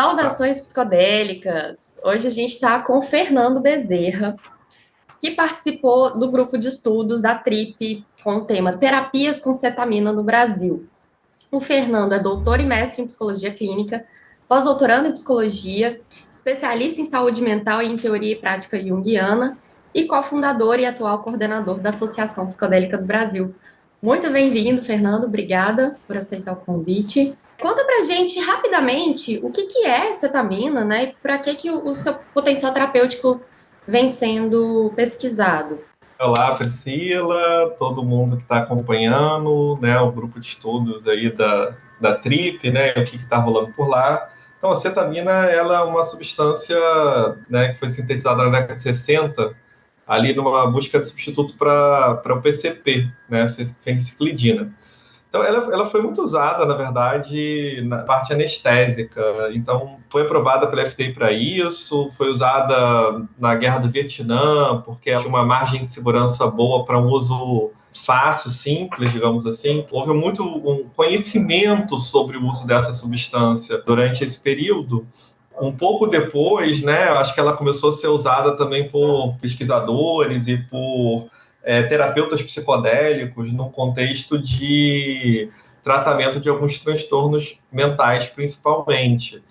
Saudações psicodélicas! Hoje a gente está com o Fernando Bezerra, que participou do grupo de estudos da TRIP com o tema Terapias com Cetamina no Brasil. O Fernando é doutor e mestre em psicologia clínica, pós-doutorando em psicologia, especialista em saúde mental e em teoria e prática junguiana e cofundador e atual coordenador da Associação Psicodélica do Brasil. Muito bem-vindo, Fernando. Obrigada por aceitar o convite. Conta pra gente rapidamente o que é cetamina, né? E para que o seu potencial terapêutico vem sendo pesquisado. Olá, Priscila, todo mundo que está acompanhando, né, o grupo de estudos aí da TRIP, né, o que está rolando por lá. Então, a cetamina, ela é uma substância, né, que foi sintetizada na década de 60, ali numa busca de substituto para o PCP, né, feniciclidina. Então, ela foi muito usada, na verdade, na parte anestésica. Então, foi aprovada pela FDA para isso, foi usada na Guerra do Vietnã, porque tinha uma margem de segurança boa para um uso fácil, simples, digamos assim. Houve muito um conhecimento sobre o uso dessa substância durante esse período. Um pouco depois, né, acho que ela começou a ser usada também por pesquisadores e por terapeutas psicodélicos no contexto de tratamento de alguns transtornos mentais, principalmente.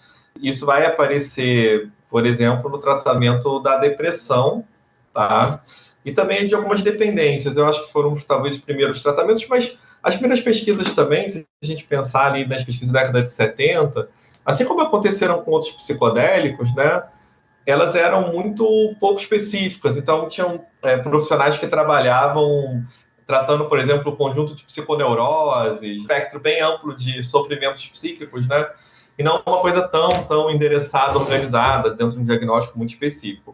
Isso vai aparecer, por exemplo, no tratamento da depressão, tá? E também de algumas dependências. Eu acho que foram talvez os primeiros tratamentos, mas as primeiras pesquisas também, se a gente pensar ali nas pesquisas da década de 70, assim como aconteceram com outros psicodélicos, né? Elas eram muito pouco específicas. Então, tinham profissionais que trabalhavam tratando, por exemplo, o conjunto de psiconeuroses, espectro bem amplo de sofrimentos psíquicos, né? E não uma coisa tão endereçada, organizada, dentro de um diagnóstico muito específico.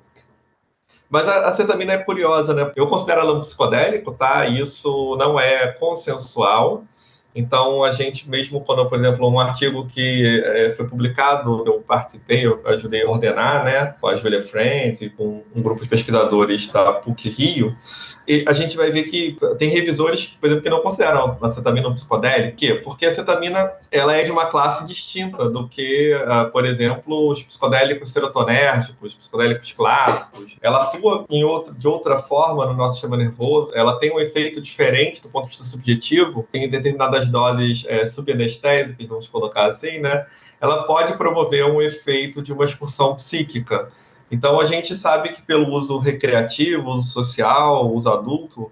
Mas a cetamina é curiosa, né? Eu considero ela um psicodélico, tá? Isso não é consensual. Então, a gente mesmo quando, por exemplo, um artigo que foi publicado, eu participei, eu ajudei a ordenar, né, com a Julia Friend, com um grupo de pesquisadores da PUC-Rio, e a gente vai ver que tem revisores, por exemplo, que não consideram a cetamina um psicodélico. Por quê? Porque a cetamina ela é de uma classe distinta do que, por exemplo, os psicodélicos serotonérgicos, os psicodélicos clássicos. Ela atua de outra forma no nosso sistema nervoso, ela tem um efeito diferente do ponto de vista subjetivo, em determinadas doses subanestésicas, vamos colocar assim, né? Ela pode promover um efeito de uma excursão psíquica. Então, a gente sabe que pelo uso recreativo, uso social, uso adulto,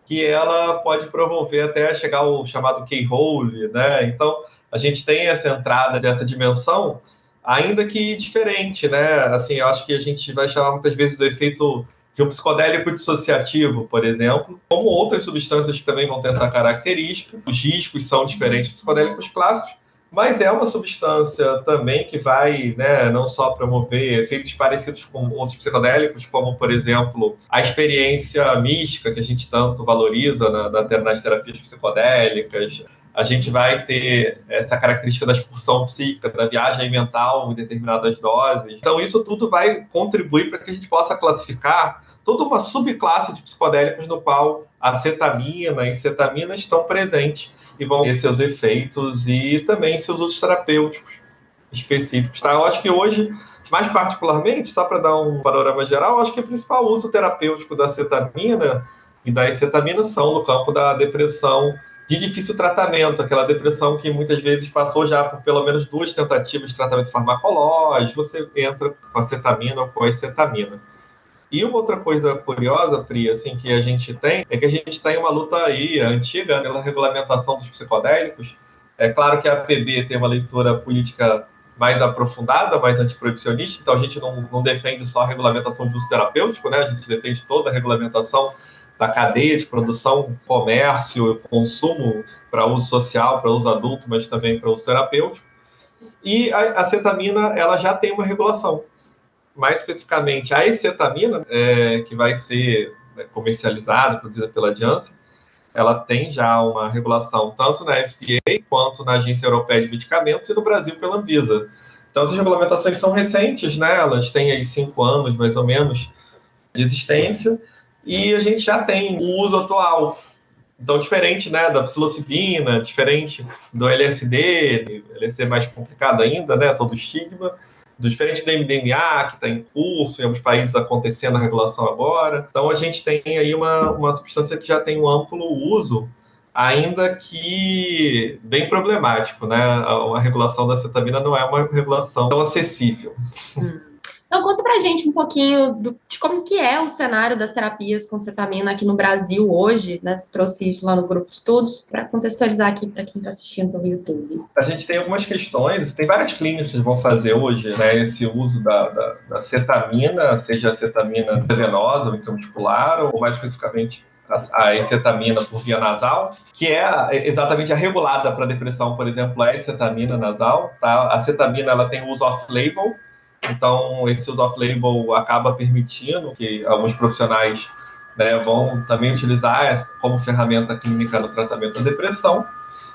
que ela pode promover até chegar ao chamado K-hole, né? Então, a gente tem essa entrada dessa dimensão, ainda que diferente, né? Assim, eu acho que a gente vai chamar muitas vezes do efeito de um psicodélico dissociativo, por exemplo, como outras substâncias que também vão ter essa característica. Os riscos são diferentes dos psicodélicos clássicos, mas é uma substância também que vai, né, não só promover efeitos parecidos com outros psicodélicos, como, por exemplo, a experiência mística que a gente tanto valoriza nas terapias psicodélicas. A gente vai ter essa característica da excursão psíquica, da viagem mental em determinadas doses. Então, isso tudo vai contribuir para que a gente possa classificar toda uma subclasse de psicodélicos no qual a cetamina e cetamina estão presentes e vão ter seus efeitos e também seus usos terapêuticos específicos. Tá? Eu acho que hoje, mais particularmente, só para dar um panorama geral, eu acho que o principal uso terapêutico da cetamina e da acetamina são no campo da depressão de difícil tratamento, aquela depressão que muitas vezes passou já por pelo menos 2 tentativas de tratamento farmacológico, você entra com a cetamina ou com a acetamina. E uma outra coisa curiosa, Pri, assim, que a gente tem, é que a gente tem uma luta aí antiga pela regulamentação dos psicodélicos. É claro que a APB tem uma leitura política mais aprofundada, mais antiproibicionista, então a gente não defende só a regulamentação de uso terapêutico, né? A gente defende toda a regulamentação da cadeia de produção, comércio, consumo para uso social, para uso adulto, mas também para uso terapêutico. E a cetamina, ela já tem uma regulação. Mais especificamente, a acetamina, que vai ser comercializada, produzida pela Janssen, ela tem já uma regulação tanto na FDA quanto na Agência Europeia de Medicamentos e no Brasil pela Anvisa. Então, essas regulamentações são recentes, né? Elas têm aí 5 anos, mais ou menos, de existência, e a gente já tem o uso atual. Então, diferente, né, da psilocibina, diferente do LSD mais complicado ainda, né, todo o estigma, diferente do MDMA, que está em curso, em alguns países acontecendo a regulação agora. Então, a gente tem aí uma substância que já tem um amplo uso, ainda que bem problemático, né? A regulação da cetamina não é uma regulação tão acessível. Então, conta pra gente um pouquinho de como que é o cenário das terapias com cetamina aqui no Brasil hoje, né? Você trouxe isso lá no grupo de estudos, para contextualizar aqui para quem está assistindo pelo YouTube. A gente tem algumas questões, tem várias clínicas que vão fazer hoje, né, esse uso da cetamina, seja a cetamina venosa, ou intramuscular, ou mais especificamente a acetamina por via nasal, que é exatamente a regulada para depressão, por exemplo, a acetamina nasal. Tá? A acetamina ela tem uso off-label, então esse uso off-label acaba permitindo que alguns profissionais, né, vão também utilizar como ferramenta clínica no tratamento da depressão.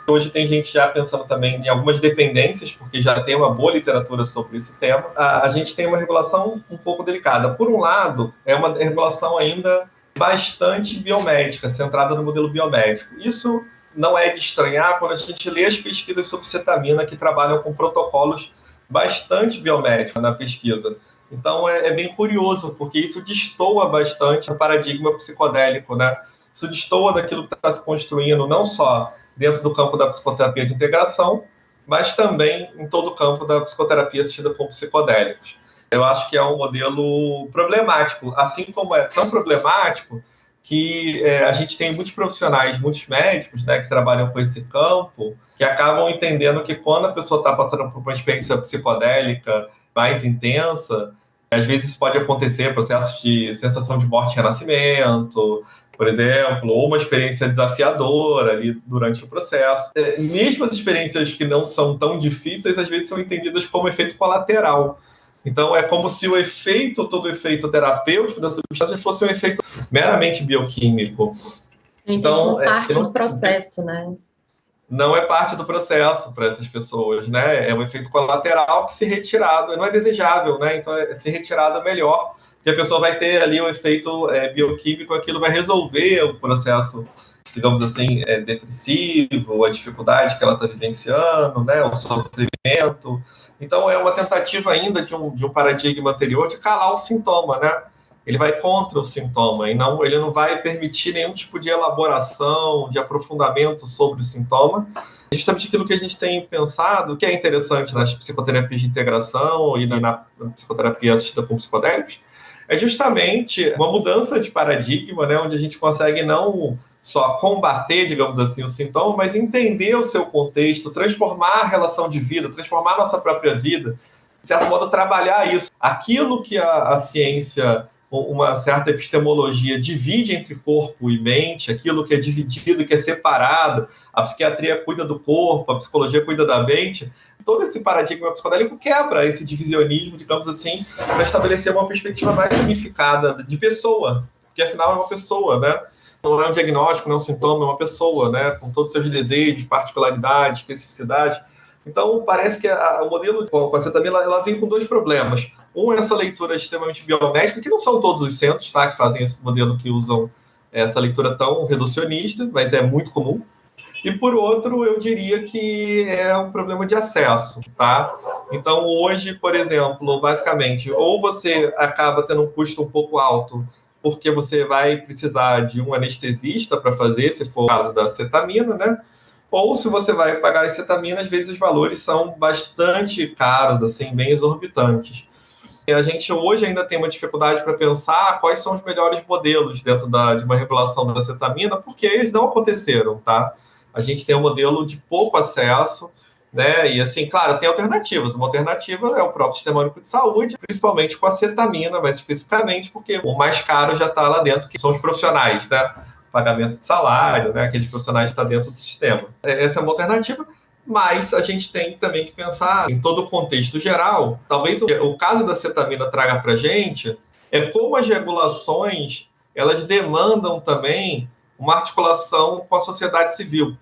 Hoje tem gente já pensando também em algumas dependências, porque já tem uma boa literatura sobre esse tema. A gente tem uma regulação um pouco delicada. Por um lado, é uma regulação ainda bastante biomédica, centrada no modelo biomédico. Isso não é de estranhar quando a gente lê as pesquisas sobre cetamina que trabalham com protocolos bastante biomédicos na pesquisa. Então é bem curioso, porque isso destoa bastante do paradigma psicodélico, né? Isso destoa daquilo que está se construindo, não só dentro do campo da psicoterapia de integração, mas também em todo o campo da psicoterapia assistida com psicodélicos. Eu acho que é um modelo problemático, assim como é tão problemático que a gente tem muitos profissionais, muitos médicos, né, que trabalham com esse campo, que acabam entendendo que quando a pessoa está passando por uma experiência psicodélica mais intensa, às vezes isso pode acontecer processos de sensação de morte e renascimento, por exemplo, ou uma experiência desafiadora ali durante o processo. Mesmo as experiências que não são tão difíceis, às vezes são entendidas como efeito colateral. Então, é como se todo o efeito terapêutico da substância fosse um efeito meramente bioquímico. Então, parte do processo, né? Não é parte do processo para essas pessoas, né? É um efeito colateral que, se retirado, não é desejável, né? Então, se retirado é melhor, porque a pessoa vai ter ali o efeito bioquímico, aquilo vai resolver o processo, digamos assim, depressivo, a dificuldade que ela está vivenciando, né? O sofrimento. Então, é uma tentativa ainda de um paradigma anterior de calar o sintoma, né? Ele vai contra o sintoma e ele não vai permitir nenhum tipo de elaboração, de aprofundamento sobre o sintoma. É justamente aquilo que a gente tem pensado, que é interessante nas psicoterapias de integração e na psicoterapia assistida com psicodélicos, é justamente uma mudança de paradigma, né, onde a gente consegue não só combater, digamos assim, o sintoma, mas entender o seu contexto, transformar a relação de vida, transformar a nossa própria vida, de certo modo, trabalhar isso. Aquilo que a ciência, uma certa epistemologia, divide entre corpo e mente, aquilo que é dividido, que é separado, a psiquiatria cuida do corpo, a psicologia cuida da mente, todo esse paradigma psicodélico quebra esse divisionismo, digamos assim, para estabelecer uma perspectiva mais unificada de pessoa, porque afinal é uma pessoa, né? Não é um diagnóstico, não é um sintoma, é uma pessoa, né? Com todos os seus desejos, particularidades, especificidade. Então, parece que o modelo com a cetamina, ela vem com dois problemas. Um é essa leitura extremamente biomédica, que não são todos os centros, tá, que fazem esse modelo, que usam essa leitura tão reducionista, mas é muito comum. E, por outro, eu diria que é um problema de acesso, tá? Então, hoje, por exemplo, basicamente, ou você acaba tendo um custo um pouco alto, porque você vai precisar de um anestesista para fazer, se for o caso da cetamina, né? Ou se você vai pagar a cetamina, às vezes os valores são bastante caros, assim, bem exorbitantes. E a gente hoje ainda tem uma dificuldade para pensar quais são os melhores modelos dentro de uma regulação da cetamina, porque eles não aconteceram, tá? A gente tem um modelo de pouco acesso, né? E assim, claro, tem alternativas. Uma alternativa é o próprio Sistema Único de Saúde, principalmente com a cetamina, mais especificamente, porque o mais caro já está lá dentro, que são os profissionais, né? Pagamento de salário, né? Aqueles profissionais que estão dentro do sistema. Essa é uma alternativa, mas a gente tem também que pensar em todo o contexto geral. Talvez o caso da cetamina traga para a gente é como as regulações, elas demandam também uma articulação com a sociedade civil.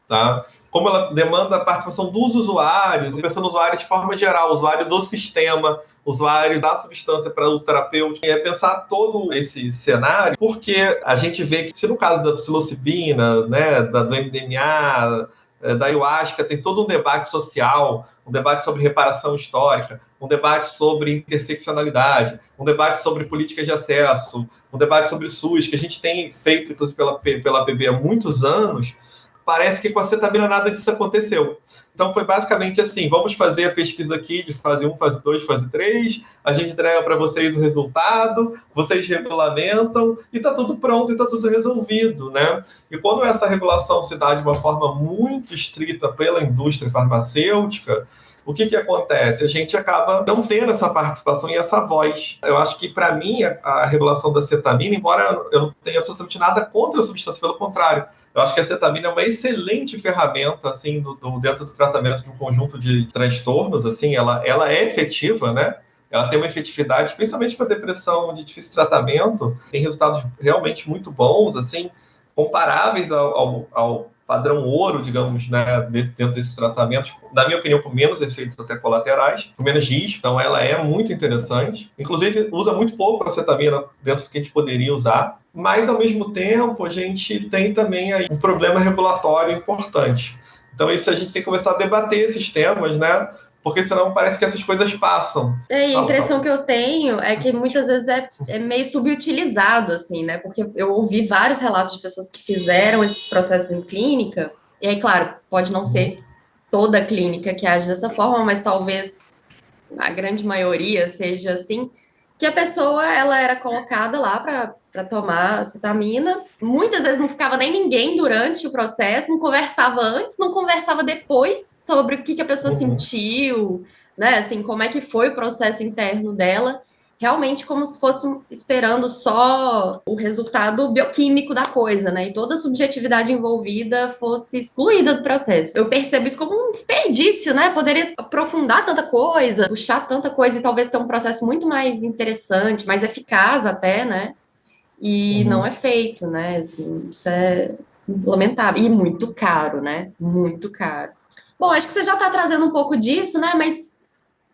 tá? Como ela demanda a participação dos usuários, pensando nos usuários de forma geral, usuário do sistema, usuário da substância para o terapêutico, e é pensar todo esse cenário, porque a gente vê que, se no caso da psilocibina, né, do MDMA, da ayahuasca, tem todo um debate social, um debate sobre reparação histórica, um debate sobre interseccionalidade, um debate sobre políticas de acesso, um debate sobre SUS, que a gente tem feito, inclusive, pela APB há muitos anos. Parece que com a cetamina nada disso aconteceu. Então foi basicamente assim, vamos fazer a pesquisa aqui de fase 1, fase 2, fase 3, a gente entrega para vocês o resultado, vocês regulamentam e está tudo pronto e está tudo resolvido, né? E quando essa regulação se dá de uma forma muito estrita pela indústria farmacêutica, o que acontece? A gente acaba não tendo essa participação e essa voz. Eu acho que, para mim, a regulação da cetamina, embora eu não tenha absolutamente nada contra a substância, pelo contrário, eu acho que a cetamina é uma excelente ferramenta, assim, dentro do tratamento de um conjunto de transtornos, assim, ela é efetiva, né? Ela tem uma efetividade, principalmente para depressão de difícil tratamento, tem resultados realmente muito bons, assim, comparáveis ao padrão ouro, digamos, né, dentro desses tratamentos, na minha opinião, com menos efeitos até colaterais, com menos risco, então ela é muito interessante. Inclusive, usa muito pouco a cetamina dentro do que a gente poderia usar, mas, ao mesmo tempo, a gente tem também aí um problema regulatório importante. Então, isso a gente tem que começar a debater esses temas, né, porque senão parece que essas coisas passam. E a impressão que eu tenho é que muitas vezes é meio subutilizado, assim, né? Porque eu ouvi vários relatos de pessoas que fizeram esses processos em clínica, e aí, claro, pode não ser toda clínica que age dessa forma, mas talvez a grande maioria seja assim, que a pessoa, ela era colocada lá para tomar acetamina, muitas vezes não ficava nem ninguém durante o processo, não conversava antes, não conversava depois sobre o que a pessoa sentiu, né, assim, como é que foi o processo interno dela, realmente como se fosse esperando só o resultado bioquímico da coisa, né, e toda a subjetividade envolvida fosse excluída do processo. Eu percebo isso como um desperdício, né, poderia aprofundar tanta coisa, puxar tanta coisa e talvez ter um processo muito mais interessante, mais eficaz até, né, e não é feito, né, assim, isso é lamentável, e muito caro, né, muito caro. Bom, acho que você já está trazendo um pouco disso, né, mas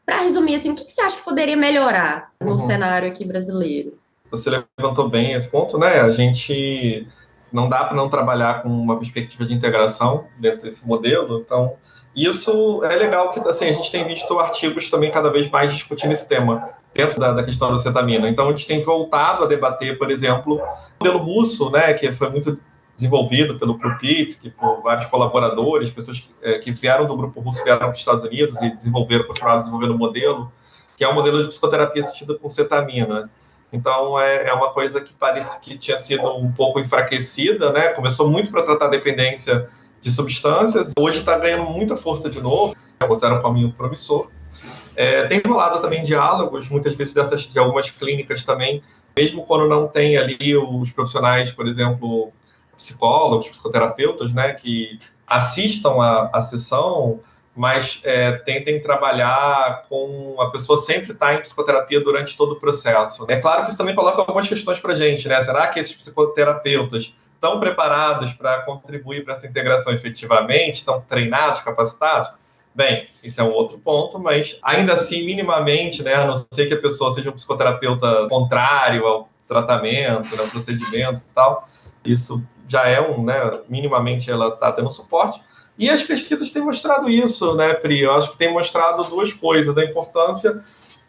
para resumir, assim, o que você acha que poderia melhorar no cenário aqui brasileiro? Você levantou bem esse ponto, né? A gente não dá para não trabalhar com uma perspectiva de integração dentro desse modelo. Então, isso é legal que assim, a gente tem visto artigos também cada vez mais discutindo esse tema dentro da questão da cetamina. Então, a gente tem voltado a debater, por exemplo, o modelo russo, né? Que foi muito desenvolvido pelo Krupitsky, por vários colaboradores, pessoas que vieram do grupo russo, vieram para os Estados Unidos e continuaram desenvolvendo o modelo, que é um modelo de psicoterapia assistida com cetamina. Então, é uma coisa que parece que tinha sido um pouco enfraquecida, né? Começou muito para tratar a dependência de substâncias, hoje está ganhando muita força de novo, considero um caminho promissor. Tem rolado também diálogos, muitas vezes de algumas clínicas também, mesmo quando não tem ali os profissionais, por exemplo, psicólogos, psicoterapeutas, né, que assistam a sessão, mas tentem trabalhar com a pessoa sempre estar em psicoterapia durante todo o processo. É claro que isso também coloca algumas questões para a gente, né? Será que esses psicoterapeutas estão preparados para contribuir para essa integração efetivamente? Estão treinados, capacitados? Bem, isso é um outro ponto, mas ainda assim, minimamente, né, a não ser que a pessoa seja um psicoterapeuta contrário ao tratamento, né, ao procedimento e tal, isso já é né, minimamente ela está tendo suporte. E as pesquisas têm mostrado isso, né, Pri? Eu acho que tem mostrado duas coisas: a importância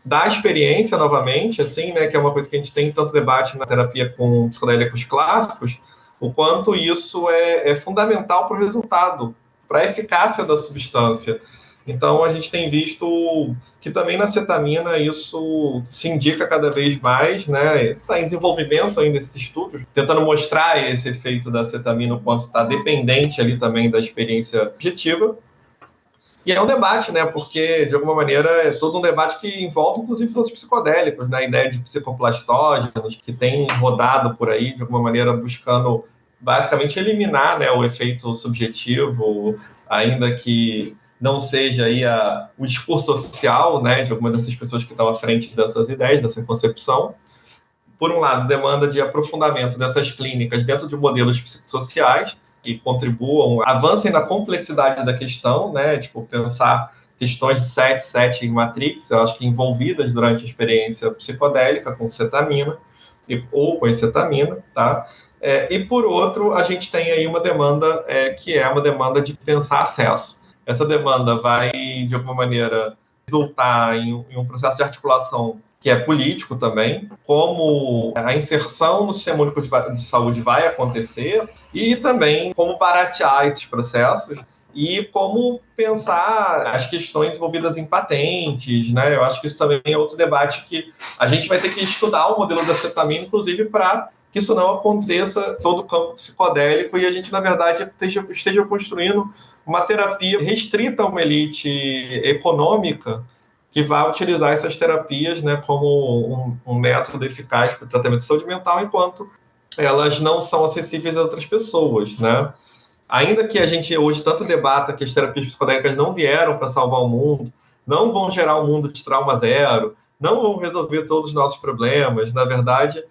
da experiência, novamente, assim, né, que é uma coisa que a gente tem tanto debate na terapia com psicodélicos clássicos, o quanto isso é fundamental para o resultado, para a eficácia da substância. Então, a gente tem visto que também na cetamina isso se indica cada vez mais, né? Está em desenvolvimento ainda esses estudos, tentando mostrar esse efeito da cetamina, o quanto está dependente ali também da experiência objetiva. E é um debate, né? Porque, de alguma maneira, é todo um debate que envolve, inclusive, os outros psicodélicos, né? A ideia de psicoplastógenos, que tem rodado por aí, de alguma maneira, buscando, basicamente, eliminar, né, o efeito subjetivo, ainda que não seja aí o discurso oficial, né, de algumas dessas pessoas que estão à frente dessas ideias, dessa concepção. Por um lado, demanda de aprofundamento dessas clínicas dentro de modelos psicossociais, que contribuam, avancem na complexidade da questão, né? Tipo, pensar questões de setting matrix, eu acho que envolvidas durante a experiência psicodélica com cetamina ou com acetamina, tá? E por outro, a gente tem aí uma demanda que é uma demanda de pensar acesso. Essa demanda vai, de alguma maneira, resultar em um processo de articulação que é político também, como a inserção no Sistema Único de Saúde vai acontecer e também como baratear esses processos e como pensar as questões envolvidas em patentes, né? Eu acho que isso também é outro debate que a gente vai ter que estudar o modelo da cetamina, inclusive para que isso não aconteça todo o campo psicodélico e a gente, na verdade, esteja construindo uma terapia restrita a uma elite econômica que vai utilizar essas terapias, né, como um método eficaz para o tratamento de saúde mental, enquanto elas não são acessíveis a outras pessoas, né? Ainda que a gente hoje tanto debata que as terapias psicodélicas não vieram para salvar o mundo, não vão gerar um mundo de trauma zero, não vão resolver todos os nossos problemas, na verdade,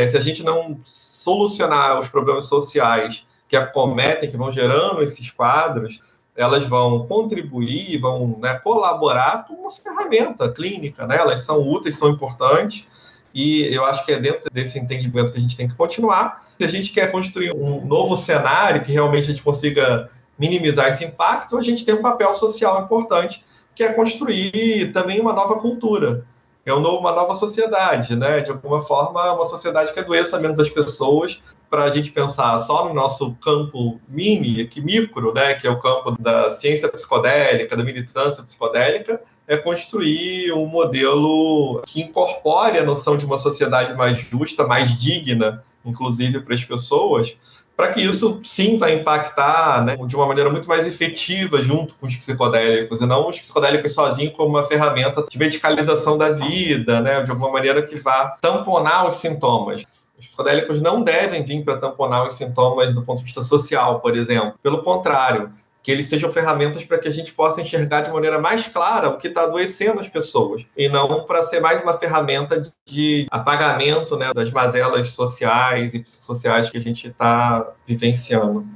se a gente não solucionar os problemas sociais que acometem, que vão gerando esses quadros, elas vão contribuir, vão, né, colaborar com uma ferramenta clínica, né? Elas são úteis, são importantes, e eu acho que é dentro desse entendimento que a gente tem que continuar. Se a gente quer construir um novo cenário que realmente a gente consiga minimizar esse impacto, a gente tem um papel social importante, que é construir também uma nova cultura, uma nova sociedade, né? De alguma forma, uma sociedade que adoeça menos as pessoas, para a gente pensar só no nosso campo micro, né? Que é o campo da ciência psicodélica, da militância psicodélica, é construir um modelo que incorpore a noção de uma sociedade mais justa, mais digna, inclusive para as pessoas, para que isso, sim, vai impactar, né, de uma maneira muito mais efetiva junto com os psicodélicos, e não os psicodélicos sozinhos como uma ferramenta de medicalização da vida, né, de alguma maneira que vá tamponar os sintomas. Os psicodélicos não devem vir para tamponar os sintomas do ponto de vista social, por exemplo. Pelo contrário, que eles sejam ferramentas para que a gente possa enxergar de maneira mais clara o que está adoecendo as pessoas, e não para ser mais uma ferramenta de apagamento, né, das mazelas sociais e psicossociais que a gente está vivenciando.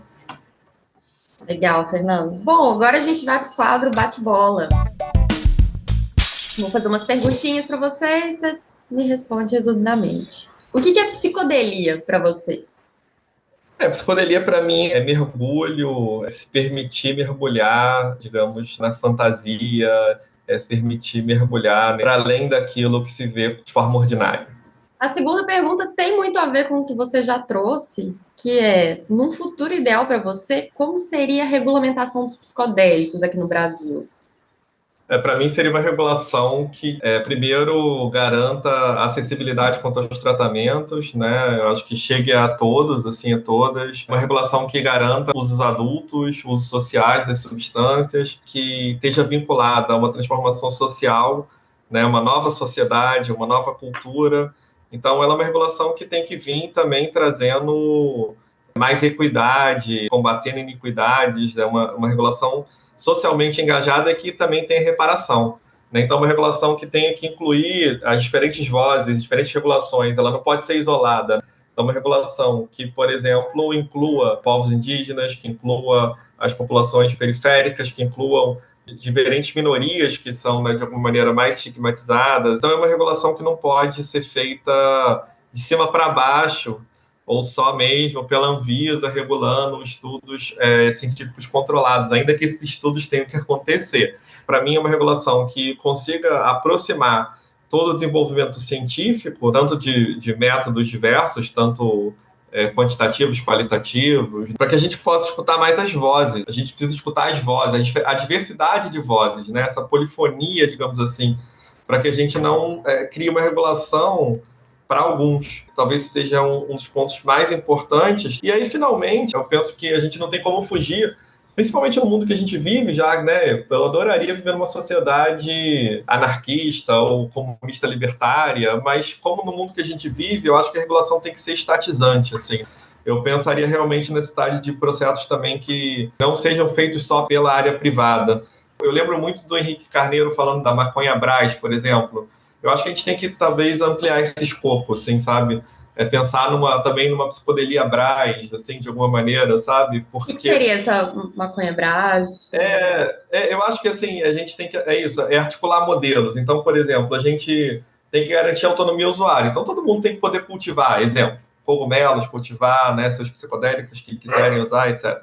Legal, Fernando. Bom, agora a gente vai para o quadro bate-bola. Vou fazer umas perguntinhas para você e você me responde resumidamente. O que é psicodelia para você? Psicodelia para mim é mergulho, é se permitir mergulhar, digamos, na fantasia, é se permitir mergulhar, né, para além daquilo que se vê de forma ordinária. A segunda pergunta tem muito a ver com o que você já trouxe, que é, num futuro ideal para você, como seria a regulamentação dos psicodélicos aqui no Brasil? Para mim, seria uma regulação que, primeiro, garanta a acessibilidade quanto aos tratamentos, né? Eu acho que chegue a todos, assim, a todas. Uma regulação que garanta usos adultos, usos sociais das substâncias, que esteja vinculada a uma transformação social, né? Uma nova sociedade, uma nova cultura. Então, ela é uma regulação que tem que vir também trazendo mais equidade, combatendo iniquidades, é uma regulação socialmente engajada que também tem reparação, né? Então, uma regulação que tem que incluir as diferentes vozes, diferentes regulações, ela não pode ser isolada. Então, uma regulação que, por exemplo, inclua povos indígenas, que inclua as populações periféricas, que incluam diferentes minorias que são, né, de alguma maneira, mais estigmatizadas. Então, é uma regulação que não pode ser feita de cima para baixo, ou só mesmo pela Anvisa regulando estudos científicos controlados, ainda que esses estudos tenham que acontecer. Para mim, é uma regulação que consiga aproximar todo o desenvolvimento científico, tanto de métodos diversos, tanto quantitativos, qualitativos, para que a gente possa escutar mais as vozes. A gente precisa escutar as vozes, a diversidade de vozes, né? Essa polifonia, digamos assim, para que a gente não crie uma regulação para alguns. Talvez seja um dos pontos mais importantes. E aí, finalmente, eu penso que a gente não tem como fugir, principalmente no mundo que a gente vive já, né? Eu adoraria viver numa sociedade anarquista ou comunista libertária, mas como no mundo que a gente vive, eu acho que a regulação tem que ser estatizante, assim. Eu pensaria realmente na necessidade de processos também que não sejam feitos só pela área privada. Eu lembro muito do Henrique Carneiro falando da maconha Brás, por exemplo. Eu acho que a gente tem que, talvez, ampliar esse escopo, assim, sabe? pensar também numa psicodelia Braz, assim, de alguma maneira, sabe? O que Porque seria essa maconha Brás? eu acho que assim, a gente tem que. É isso, é articular modelos. Então, por exemplo, a gente tem que garantir a autonomia ao usuário. Então, todo mundo tem que poder cultivar, exemplo, cogumelos, cultivar, né, seus psicodélicos que quiserem usar, etc.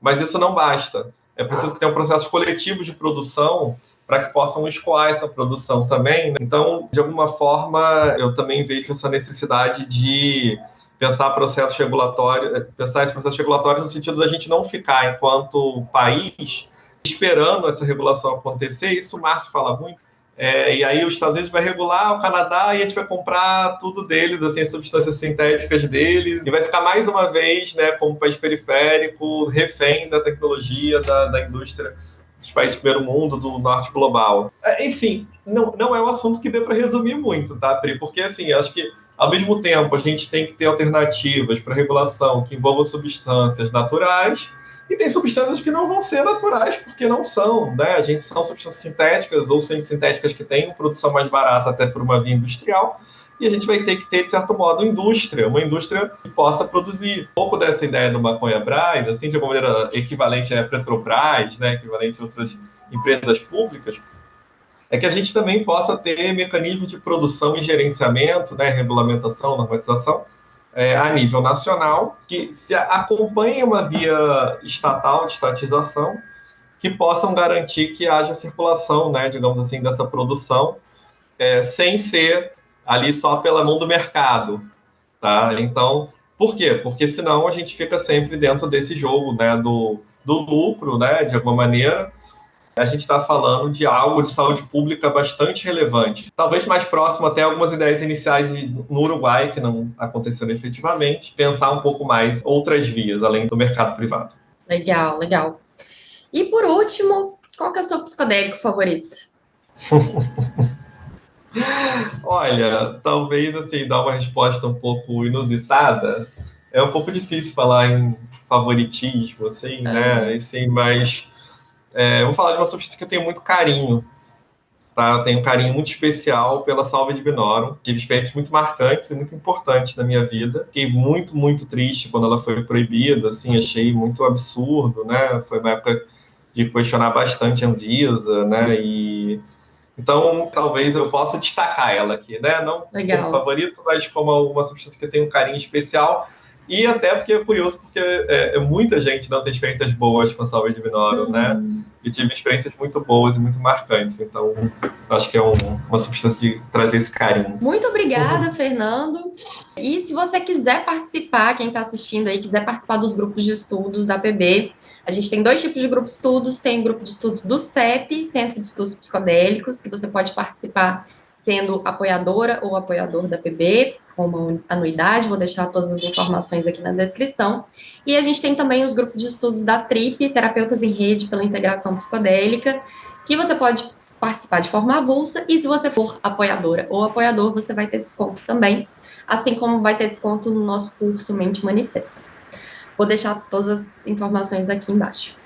Mas isso não basta. É preciso que tenha um processo coletivo de produção para que possam escoar essa produção também, né? Então, de alguma forma, eu também vejo essa necessidade de pensar processos regulatórios, pensar esse processo regulatório no sentido da gente não ficar, enquanto país, esperando essa regulação acontecer. Isso o Márcio fala muito. E aí os Estados Unidos vai regular o Canadá e a gente vai comprar tudo deles, assim, as substâncias sintéticas deles, e vai ficar mais uma vez, né, como país periférico, refém da tecnologia, da indústria dos países do primeiro mundo, do norte global. Enfim, não é um assunto que dê para resumir muito, tá, Pri? Porque, assim, acho que, ao mesmo tempo, a gente tem que ter alternativas para regulação que envolvam substâncias naturais, e tem substâncias que não vão ser naturais porque não são, né? A gente são substâncias sintéticas ou semi-sintéticas que têm produção mais barata até por uma via industrial, e a gente vai ter que ter, de certo modo, uma indústria que possa produzir. Um pouco dessa ideia do maconha Brás, assim, de alguma maneira equivalente à Petrobras, né? Equivalente a outras empresas públicas, é que a gente também possa ter mecanismos de produção e gerenciamento, né? Regulamentação, normatização, a nível nacional, que se acompanhe uma via estatal de estatização, que possam garantir que haja circulação, né, digamos assim, dessa produção, sem ser ali só pela mão do mercado, tá? Então, por quê? Porque senão a gente fica sempre dentro desse jogo, né, do lucro, né, de alguma maneira. A gente está falando de algo de saúde pública bastante relevante. Talvez mais próximo até algumas ideias iniciais no Uruguai, que não aconteceram efetivamente, pensar um pouco mais outras vias, além do mercado privado. Legal, legal. E por último, qual que é o seu psicodélico favorito? Olha, talvez assim, dar uma resposta um pouco inusitada. É um pouco difícil falar em favoritismo, assim, né? Assim, mas vou falar de uma substância que eu tenho muito carinho, tá? Eu tenho um carinho muito especial pela Salvia divinorum. Tive experiências muito marcantes e muito importantes na minha vida. Fiquei muito, muito triste quando ela foi proibida, assim, achei muito absurdo, né? Foi uma época de questionar bastante a Anvisa, né? Então, talvez eu possa destacar ela aqui, né? Não como Legal. favorito, mas como uma substância que eu tenho um carinho especial. E até porque é curioso, porque muita gente não tem experiências boas com a Salvia divinorum, né? E tive experiências muito boas e muito marcantes. Então, acho que é uma substância de trazer esse carinho. Muito obrigada, Fernando. E se você quiser participar, quem está assistindo aí, quiser participar dos grupos de estudos da PB, a gente tem dois tipos de grupos de estudos. Tem o grupo de estudos do CEP, Centro de Estudos Psicodélicos, que você pode participar sendo apoiadora ou apoiador da PB, com uma anuidade. Vou deixar todas as informações aqui na descrição. E a gente tem também os grupos de estudos da TRIP, Terapeutas em Rede pela Integração Psicodélica, que você pode participar de forma avulsa, e se você for apoiadora ou apoiador, você vai ter desconto também, assim como vai ter desconto no nosso curso Mente Manifesta. Vou deixar todas as informações aqui embaixo.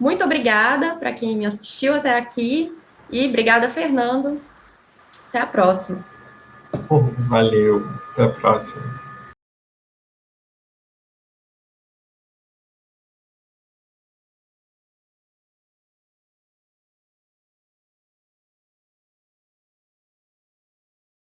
Muito obrigada para quem assistiu até aqui, e obrigada, Fernando. Até a próxima. Valeu, até a próxima.